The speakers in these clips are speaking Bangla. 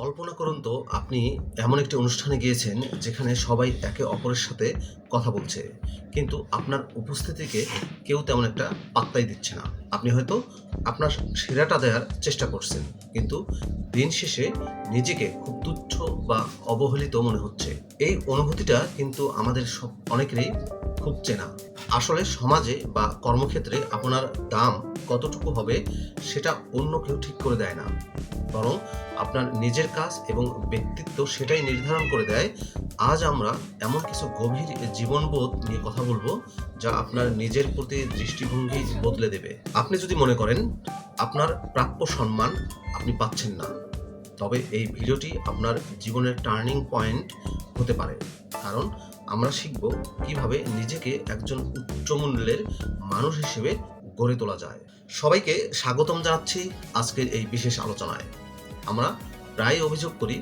কল্পনা করুন তো আপনি এমন একটি অনুষ্ঠানে গিয়েছেন যেখানে সবাই একে অপরের সাথে কথা বলছে, কিন্তু আপনার উপস্থিতিকে কেউ তেমন একটা পাত্তাই দিচ্ছে না। আপনি হয়তো আপনার সেরাটা দেওয়ার চেষ্টা করছেন, কিন্তু দিন শেষে নিজেকে খুব তুচ্ছ বা অবহেলিত মনে হচ্ছে। এই অনুভূতিটা কিন্তু আমাদের অনেকেরই খুব চেনা। আসলে সমাজে বা কর্মক্ষেত্রে আপনার দাম কতটুকু হবে সেটা অন্য কেউ ঠিক করে দেয় না, বরং আপনার নিজের কাজ এবং ব্যক্তিত্ব সেটাই নির্ধারণ করে দেয়। আজ আমরা এমন কিছু গভীর জীবনবোধ নিয়ে কথা বলবো যা আপনার নিজের প্রতি দৃষ্টিভঙ্গি বদলে দেবে। আপনি যদি মনে করেন আপনার প্রাপ্য সম্মান আপনি পাচ্ছেন না, তবে এই ভিডিওটি আপনার জীবনের টার্নিং পয়েন্ট হতে পারে। কারণ আমরা শিখব কিভাবে নিজেকে একজন উচ্চমূল্যের মানুষ হিসেবে গড়ে তোলা যায়। সবাইকে স্বাগতম জানাচ্ছি আজকের এই বিশেষ আলোচনায়। আমরা প্রায় অভিযোগ করি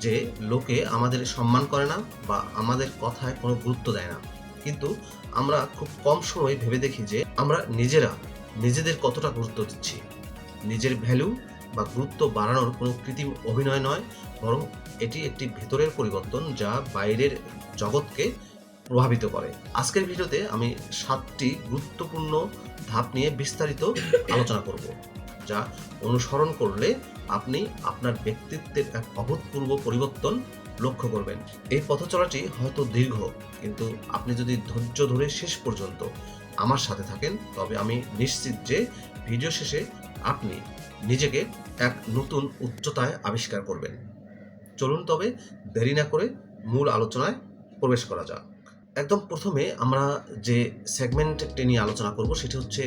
যে লোকে আমাদের সম্মান করে না বা আমাদের কথায় কোনো গুরুত্ব দেয় না, কিন্তু আমরা খুব কম সময় ভেবে দেখি যে আমরা নিজেরা নিজেদের কতটা গুরুত্ব দিচ্ছি। নিজের ভ্যালু বা গুরুত্ব বাড়ানোর কোনো কৃত্রিম অভিনয় নয়, বরং এটি একটি ভেতরের পরিবর্তন যা বাইরের জগৎকে প্রভাবিত করে। আজকের ভিডিওতে আমি 7টি গুরুত্বপূর্ণ ধাপ নিয়ে বিস্তারিত আলোচনা করব, যা অনুসরণ করলে আপনি আপনার ব্যক্তিত্বের এক অভূতপূর্ব পরিবর্তন লক্ষ্য করবেন। এই পথচলাটি হয়তো দীর্ঘ, কিন্তু আপনি যদি ধৈর্য ধরে শেষ পর্যন্ত আমার সাথে থাকেন, তবে আমি নিশ্চিত যে ভিডিও শেষে আপনি নিজেকে এক নতুন উচ্চতায় আবিষ্কার করবেন। চলুন তবে দেরি না করে মূল আলোচনায় প্রবেশ করা যাক। একদম প্রথমে আমরা যে সেগমেন্টটি নিয়ে আলোচনা করব সেটি হচ্ছে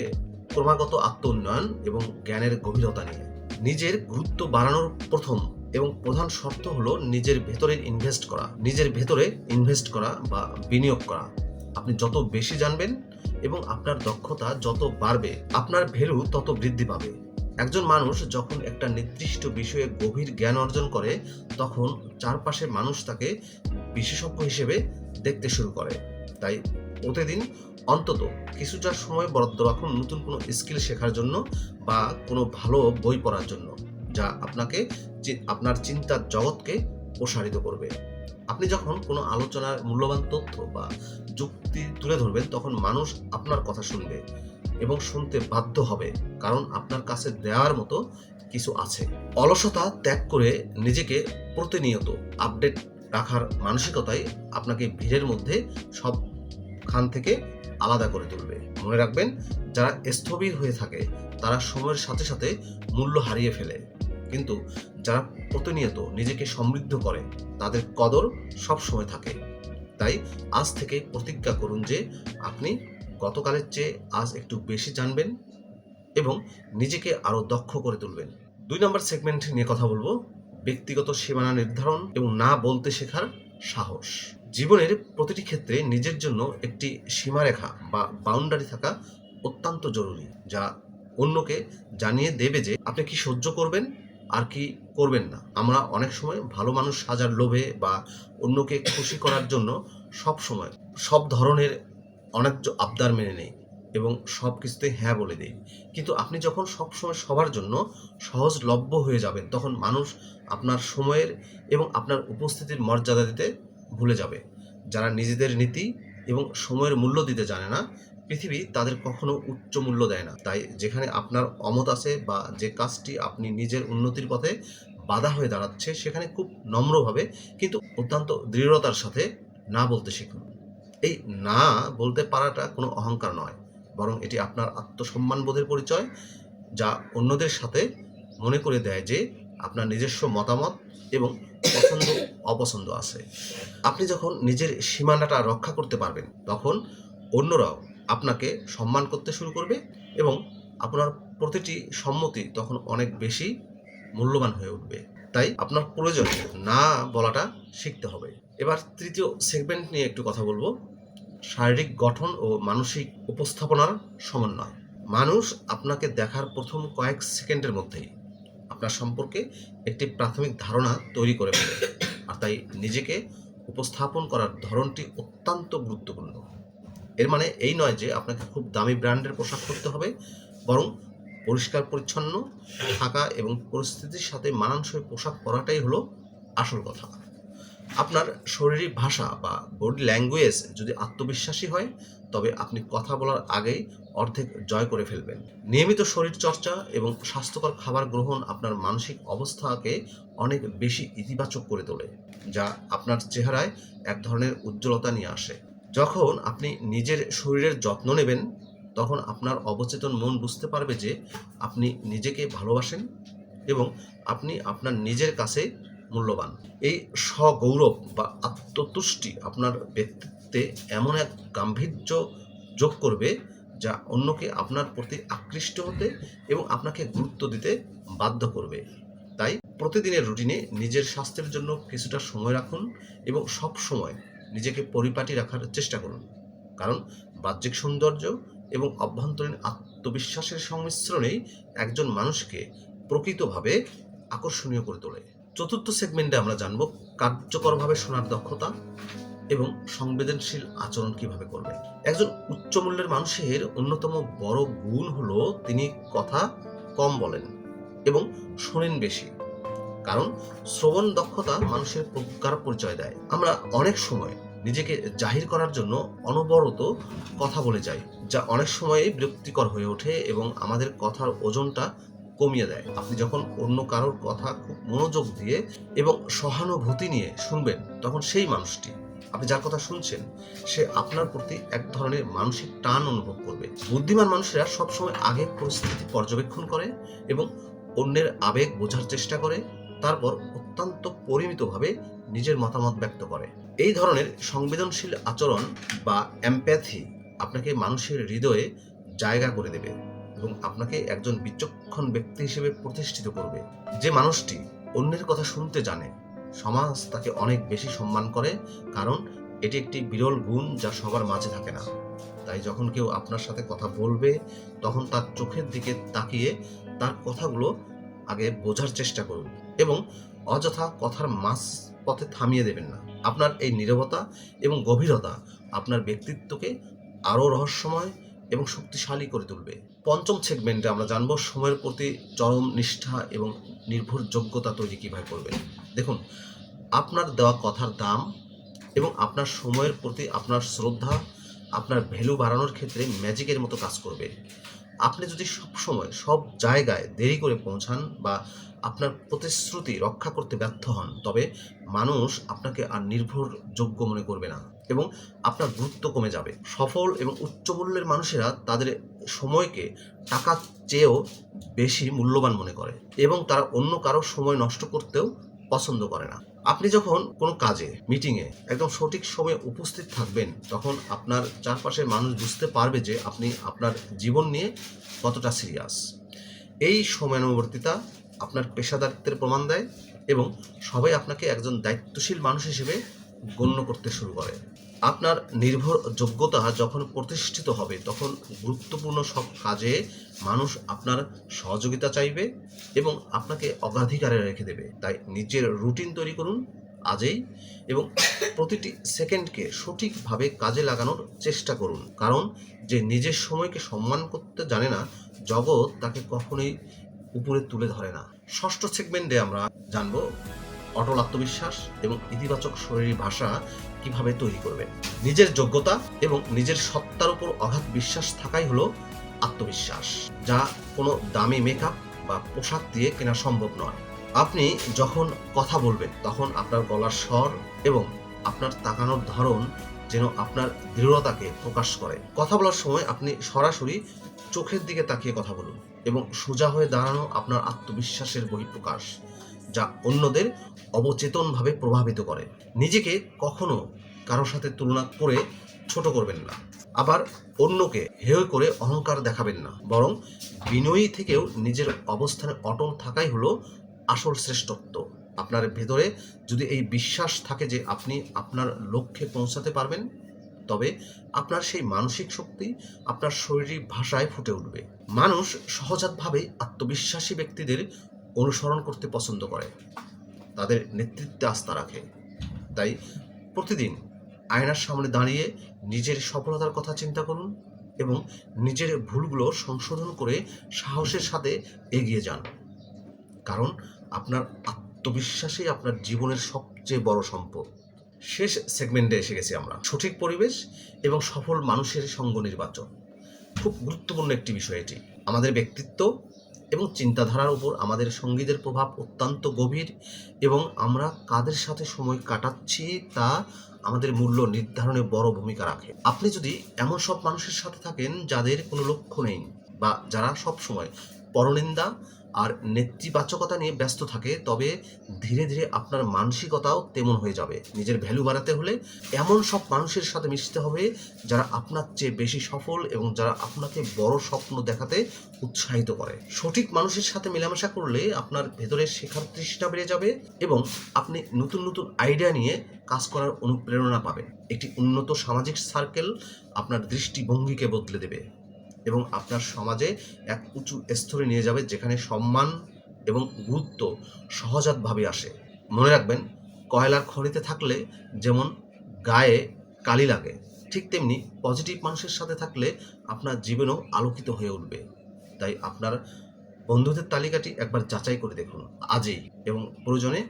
ক্রমাগত আত্ম উন্নয়ন এবং জ্ঞানের গভীরতা নিয়ে। নিজের গুরুত্ব বাড়ানোর প্রথম এবং প্রধান শর্ত হলো নিজের ভেতরে ইনভেস্ট করা বা বিনিয়োগ করা। আপনি যত বেশি জানবেন এবং আপনার দক্ষতা যত বাড়বে, আপনার ভ্যালু তত বৃদ্ধি পাবে। একজন মানুষ যখন একটা নির্দিষ্ট বিষয়ে গভীর জ্ঞান অর্জন করে, তখন চারপাশের মানুষ তাকে বিশেষজ্ঞ হিসেবে দেখতে শুরু করে। তাই প্রতিদিন অন্তত কিছুটা সময় বরাদ্দ রাখুন নতুন কোনো স্কিল শেখার জন্য বা কোনো ভালো বই পড়ার জন্য, যা আপনাকে আপনার চিন্তার জগৎকে প্রসারিত করবে। আপনি যখন কোনো আলোচনার মূল্যবান তথ্য বা যুক্তি তুলে ধরবেন, তখন মানুষ আপনার কথা শুনবে এবং শুনতে বাধ্য হবে, কারণ আপনার কাছে দেওয়ার মতো কিছু আছে। অলসতা ত্যাগ করে নিজেকে প্রতিনিয়ত আপডেট রাখার মানসিকতাই আপনাকে ভিড়ের মধ্যে সবখান থেকে আলাদা করে তুলবে। মনে রাখবেন, যারা স্থবির হয়ে থাকে তারা সময়ের সাথে সাথে মূল্য হারিয়ে ফেলে, কিন্তু যারা প্রতিনিয়ত নিজেকে সমৃদ্ধ করে তাদের কদর সব সময় থাকে। তাই আজ থেকে প্রতিজ্ঞা করুন যে আপনি গতকালের চেয়ে আজ একটু বেশি জানবেন এবং নিজেকে আরও দক্ষ করে তুলবেন। 2 নম্বর সেগমেন্ট নিয়ে কথা বলবো, ব্যক্তিগত সীমানা নির্ধারণ এবং না বলতে শেখার সাহস। জীবনের প্রতিটি ক্ষেত্রে নিজের জন্য একটি সীমারেখা বা বাউন্ডারি থাকা অত্যন্ত জরুরি, যা অন্যকে জানিয়ে দেবে যে আপনি কি সহ্য করবেন আর কি করবেন না। আমরা অনেক সময় ভালো মানুষ সাজার লোভে বা অন্যকে খুশি করার জন্য সব ধরনের অন্যায্য আবদার মেনে নেই এবং সব কিছুতে হ্যাঁ বলে দেই। কিন্তু আপনি যখন সবসময় সবার জন্য সহজলভ্য হয়ে যাবেন, তখন মানুষ আপনার সময়ের এবং আপনার উপস্থিতির মর্যাদা দিতে ভুলে যাবে। যারা নিজেদের নীতি এবং সময়ের মূল্য দিতে জানে না, পৃথিবী তাদের কখনো উচ্চ মূল্য দেয় না। তাই যেখানে আপনার অমত আছে বা যে কাজটি আপনি নিজের উন্নতির পথে বাধা হয়ে দাঁড়াচ্ছে, সেখানে খুব নম্রভাবে কিন্তু অত্যন্ত দৃঢ়তার সাথে না বলতে শিখুন। এই না বলতে পারাটা কোনো অহংকার নয়, বরং এটি আপনার আত্মসম্মানবোধের পরিচয়, যা অন্যদের সাথে মনে করে দেয় যে আপনার নিজস্ব মতামত এবং পছন্দ অপছন্দ আছে। আপনি যখন নিজের সীমানাটা রক্ষা করতে পারবেন, তখন অন্যরাও আপনাকে সম্মান করতে শুরু করবে এবং আপনার প্রতিটি সম্মতি তখন অনেক বেশি মূল্যবান হয়ে উঠবে। তাই আপনার প্রয়োজনে না বলাটা শিখতে হবে। এবার তৃতীয় সেগমেন্ট নিয়ে একটু কথা বলবো, শারীরিক গঠন ও মানসিক উপস্থাপনার সমন্বয়। মানুষ আপনাকে দেখার প্রথম কয়েক সেকেন্ডের মধ্যেই আপনার সম্পর্কে একটি প্রাথমিক ধারণা তৈরি করে ফেলে, আর তাই নিজেকে উপস্থাপন করার ধরনটি অত্যন্ত গুরুত্বপূর্ণ। এর মানে এই নয় যে আপনাকে খুব দামি ব্র্যান্ডের পোশাক পরতে হবে, বরং পরিষ্কার পরিচ্ছন্ন থাকা এবং পরিস্থিতির সাথে মানানসই পোশাক পরাটাই হলো আসল কথা। আপনার শারীরিক ভাষা বা বডি ল্যাঙ্গুয়েজ যদি আত্মবিশ্বাসী হয়, তবে আপনি কথা বলার আগেই অর্ধেক জয় করে ফেলবেন। নিয়মিত শরীরচর্চা এবং স্বাস্থ্যকর খাবার গ্রহণ আপনার মানসিক অবস্থাকে অনেক বেশি ইতিবাচক করে তোলে, যা আপনার চেহারায় এক ধরনের উজ্জ্বলতা নিয়ে আসে। যখন আপনি নিজের শরীরের যত্ন নেবেন, তখন আপনার অবচেতন মন বুঝতে পারবে যে আপনি নিজেকে ভালোবাসেন এবং আপনি আপনার নিজের কাছে মূল্যবান। এই স্বগৌরব বা আত্মতুষ্টি আপনার ব্যক্তিত্বে এমন এক গাম্ভীর্য যোগ করবে, যা অন্যকে আপনার প্রতি আকৃষ্ট হতে এবং আপনাকে গুরুত্ব দিতে বাধ্য করবে। তাই প্রতিদিনের রুটিনে নিজের স্বাস্থ্যের জন্য কিছুটা সময় রাখুন এবং সব সময় নিজেকে পরিপাটি রাখার চেষ্টা করুন, কারণ বাহ্যিক সৌন্দর্য এবং অভ্যন্তরীণ আত্মবিশ্বাসের সংমিশ্রণেই একজন মানুষকে প্রকৃতভাবে আকর্ষণীয় করে তোলে। চতুর্থ সেগমেন্টে আমরা জানব কার্যকরভাবে শোনার দক্ষতা এবং সংবেদনশীল আচরণ কিভাবে করবেন। একজন উচ্চ মূল্যের মানুষের অন্যতম বড় গুণ হলো তিনি কথা কম বলেন এবং শোনেন বেশি, কারণ শ্রবণ দক্ষতা মানুষের প্রজ্ঞার পরিচয় দেয়। আমরা অনেক সময় নিজেকে জাহির করার জন্য অনবরত কথা বলে যাই, যা অনেক সময় বিরক্তিকর হয়ে ওঠে এবং আমাদের কথার ওজনটা কমিয়ে দেয়। আপনি যখন অন্য কারোর কথা খুব মনোযোগ দিয়ে এবং সহানুভূতি নিয়ে শুনবেন, তখন সেই মানুষটি, আপনি যার কথা শুনছেন, সে আপনার প্রতি এক ধরনের মানসিক টান অনুভব করবে। বুদ্ধিমান মানুষেরা সবসময় আগে পরিস্থিতি পর্যবেক্ষণ করে এবং অন্যের আবেগ বোঝার চেষ্টা করে, তারপর অত্যন্ত পরিমিতভাবে নিজের মতামত ব্যক্ত করে। এই ধরনের সংবেদনশীল আচরণ বা এমপ্যাথি আপনাকে মানুষের হৃদয়ে জায়গা করে দেবে এবং আপনাকে একজন বিচক্ষণ ব্যক্তি হিসেবে প্রতিষ্ঠিত করবে। যে মানুষটি অন্যের কথা শুনতে জানে, সমাজ তাকে অনেক বেশি সম্মান করে, কারণ এটি একটি বিরল গুণ যা সবার মাঝে থাকে না। তাই যখন কেউ আপনার সাথে কথা বলবে, তখন তার চোখের দিকে তাকিয়ে তার কথাগুলো আগে বোঝার চেষ্টা করুন এবং অযথা কথার মাঝ পথে থামিয়ে দেবেন না। আপনার এই নীরবতা এবং গভীরতা আপনার ব্যক্তিত্বকে আরও রহস্যময় এবং শক্তিশালী করে তুলবে। পঞ্চম সেগমেন্টে আমরা জানবো সময়ের প্রতি চরম নিষ্ঠা এবং নির্ভরযোগ্যতা তৈরি কীভাবে করবেন। দেখুন, আপনার দেওয়া কথার দাম এবং আপনার সময়ের প্রতি আপনার শ্রদ্ধা আপনার ভ্যালু বাড়ানোর ক্ষেত্রে ম্যাজিকের মতো কাজ করবে। আপনি যদি সবসময় সব জায়গায় দেরি করে পৌঁছান বা আপনার প্রতিশ্রুতি রক্ষা করতে ব্যর্থ হন, তবে মানুষ আপনাকে আর নির্ভরযোগ্য মনে করবে না এবং আপনার গুরুত্ব কমে যাবে। সফল এবং উচ্চমূল্যের মানুষেরা তাদের সময়কে টাকার চেয়েও বেশি মূল্যবান মনে করে এবং তারা অন্য কারো সময় নষ্ট করতেও পছন্দ করে না। আপনি যখন কোনো কাজে, মিটিংয়ে একদম সঠিক সময়ে উপস্থিত থাকবেন, তখন আপনার চারপাশের মানুষ বুঝতে পারবে যে আপনি আপনার জীবন নিয়ে কতটা সিরিয়াস। এই সময়ানুবর্তিতা আপনার পেশাদারিত্বের প্রমাণ দেয় এবং সবাই আপনাকে একজন দায়িত্বশীল মানুষ হিসেবে গণ্য করতে শুরু করে। আপনার নির্ভরযোগ্যতা যখন প্রতিষ্ঠিত হবে, তখন গুরুত্বপূর্ণ সব কাজে মানুষ আপনার সহযোগিতা চাইবে এবং আপনাকে অগ্রাধিকারে রেখে দেবে। তাই নিজের রুটিন তৈরি করুন আজই এবং প্রতিটি সেকেন্ডকে সঠিকভাবে কাজে লাগানোর চেষ্টা করুন, কারণ যে নিজের সময়কে সম্মান করতে জানে না, জগৎ তাকে কখনোই উপরে তুলে ধরে না। ষষ্ঠ সেগমেন্টে আমরা জানবো অটল আত্মবিশ্বাস এবং ইতিবাচক শরীরী ভাষা কিভাবে তৈরি করবেন। নিজের যোগ্যতা এবং নিজের সত্তার উপর অগাধ বিশ্বাস থাকাই হলো আত্মবিশ্বাস, যা কোনো দামি মেকআপ বা পোশাক দিয়ে কেনা সম্ভব নয়। আপনি যখন কথা বলবেন, তখন আপনার গলার স্বর এবং আপনার তাকানোর ধরন যেন আপনার দৃঢ়তাকে প্রকাশ করে। কথা বলার সময় আপনি সরাসরি চোখের দিকে তাকিয়ে কথা বলুন এবং সোজা হয়ে দাঁড়ানো আপনার আত্মবিশ্বাসের বহিঃপ্রকাশ, যা অন্যদের অবচেতনভাবে প্রভাবিত করে। নিজেকে কখনো কারোর সাথে তুলনা করে ছোট করবেন না, আবার অন্যকে হেয় করে অহংকার দেখাবেন না, বরং বিনয়ী থেকেও নিজের অবস্থানে অটল থাকাই হলো আসল শ্রেষ্ঠত্ব। আপনার ভেতরে যদি এই বিশ্বাস থাকে যে আপনি আপনার লক্ষ্যে পৌঁছাতে পারবেন, তবে আপনার সেই মানসিক শক্তি আপনার শারীরিক ভাষায় ফুটে উঠবে। মানুষ সহজাতভাবেই আত্মবিশ্বাসী ব্যক্তিদের অনুসরণ করতে পছন্দ করে, তাদের নেতৃত্বে আস্থা রাখে। তাই প্রতিদিন আয়নার সামনে দাঁড়িয়ে নিজের সফলতার কথা চিন্তা করুন এবং নিজের ভুলগুলো সংশোধন করে সাহসের সাথে এগিয়ে যান। কারণ আপনার আত্মবিশ্বাসই আপনার জীবনের সবচেয়ে বড় সম্পদ। শেষ সেগমেন্টে এসে গেছি আমরা। সঠিক পরিবেশ এবং সফল মানুষের সঙ্গ নির্বাচন। খুব গুরুত্বপূর্ণ একটি বিষয় এটি। আমাদের ব্যক্তিত্ব এবং চিন্তাধারার উপর আমাদের সঙ্গীদের প্রভাব অত্যন্ত গভীর, এবং আমরা কাদের সাথে সময় কাটাচ্ছি তা আমাদের মূল্য নির্ধারণে বড় ভূমিকা রাখে। আপনি যদি এমন সব মানুষের সাথে থাকেন যাদের কোনো লক্ষ্য নেই, বা যারা সব সময় পরনিন্দা আর নেতিবাচকতা নিয়ে ব্যস্ত থাকে, তবে ধীরে ধীরে আপনার মানসিকতাও তেমন হয়ে যাবে। নিজের ভ্যালু বাড়াতে হলে এমন সব মানুষের সাথে মিশতে হবে যারা আপনার চেয়ে বেশি সফল এবং যারা আপনাকে বড় স্বপ্ন দেখাতে উৎসাহিত করে। সঠিক মানুষের সাথে মেলামেশা করলে আপনার ভেতরে শেখার তৃষ্ণা বেড়ে যাবে এবং আপনি নতুন নতুন আইডিয়া নিয়ে কাজ করার অনুপ্রেরণা পাবেন। একটি উন্নত সামাজিক সার্কেল আপনার দৃষ্টিভঙ্গিকে বদলে দেবে এবং আপনার সমাজে এক উঁচু স্তরে নিয়ে যাবে, যেখানে সম্মান এবং গুরুত্ব সহজাতভাবে আসে। মনে রাখবেন, কয়লার খনিতে থাকলে যেমন গায়ে কালি লাগে, ঠিক তেমনি পজিটিভ মানুষের সাথে থাকলে আপনার জীবনও আলোকিত হয়ে উঠবে। তাই আপনার বন্ধুদের তালিকাটি একবার যাচাই করে দেখুন আজই, এবং প্রয়োজনে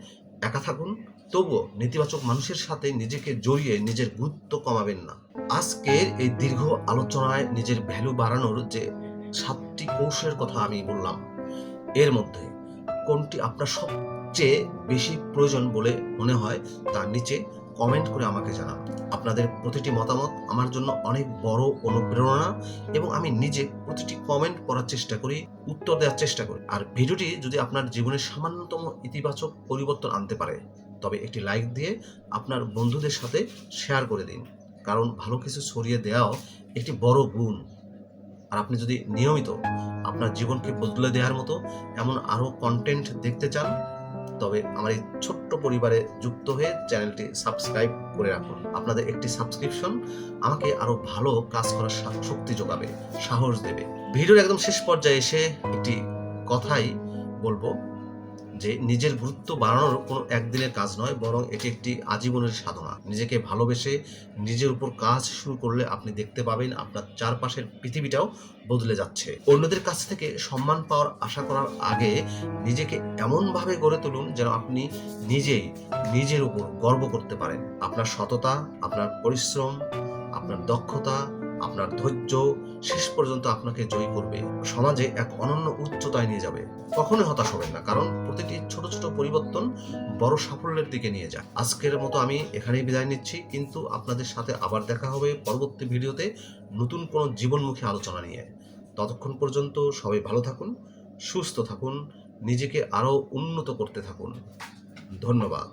একা থাকুন, তবুও নেতিবাচক মানুষের সাথে নিজেকে জড়িয়ে নিজের গুরুত্ব কমাবেন না। আজকের এই দীর্ঘ আলোচনায় নিজের ভ্যালু বাড়ানোর যে 7টি কৌশলের কথা আমি বললাম, এর মধ্যে কোনটি আপনার সবচেয়ে বেশি প্রয়োজন বলে মনে হয় তার নিচে কমেন্ট করে আমাকে জানান। আপনাদের প্রতিটি মতামত আমার জন্য অনেক বড় অনুপ্রেরণা, এবং আমি নিজে প্রতিটি কমেন্ট পড়ার চেষ্টা করি, উত্তর দেওয়ার চেষ্টা করি। আর ভিডিওটি যদি আপনার জীবনের সামান্যতম ইতিবাচক পরিবর্তন আনতে পারে, তবে একটি লাইক দিয়ে আপনার বন্ধুদের সাথে শেয়ার করে দিন, কারণ ভালো কিছু ছড়িয়ে দেওয়াও একটি বড় গুণ। আর আপনি যদি নিয়মিত আপনার জীবনকে বদলে দেওয়ার মতো এমন আরও কন্টেন্ট দেখতে চান, তবে আমার এই ছোট্ট পরিবারে যুক্ত হয়ে চ্যানেলটি সাবস্ক্রাইব করে রাখুন। আপনাদের একটি সাবস্ক্রিপশন আমাকে আরও ভালো কাজ করার শক্তি যোগাবে, সাহস দেবে। ভিডিওর একদম শেষ পর্যায়ে এসে একটি কথাই বলবো যে নিজের গুরুত্ব বাড়ানোর কোনো একদিনের কাজ নয়, বরং এটি একটি আজীবনের সাধনা। নিজেকে ভালোবেসে নিজের উপর কাজ শুরু করলে আপনি দেখতে পাবেন আপনার চারপাশের পৃথিবীটাও বদলে যাচ্ছে। অন্যদের কাছ থেকে সম্মান পাওয়ার আশা করার আগে নিজেকে এমনভাবে গড়ে তুলুন যেন আপনি নিজেই নিজের উপর গর্ব করতে পারেন। আপনার সততা, আপনার পরিশ্রম, আপনার দক্ষতা, আপনার ধৈর্য শেষ পর্যন্ত আপনাকে জয়ী করবে, সমাজে এক অনন্য উচ্চতায় নিয়ে যাবে। কখনোই হতাশ হবেন না, কারণ প্রতিটি ছোট ছোট পরিবর্তন বড় সাফল্যের দিকে নিয়ে যায়। আজকের মতো আমি এখানেই বিদায় নিচ্ছি, কিন্তু আপনাদের সাথে আবার দেখা হবে পরবর্তী ভিডিওতে নতুন কোনো জীবনমুখী আলোচনা নিয়ে। ততক্ষণ পর্যন্ত সবাই ভালো থাকুন, সুস্থ থাকুন, নিজেকে আরও উন্নত করতে থাকুন। ধন্যবাদ।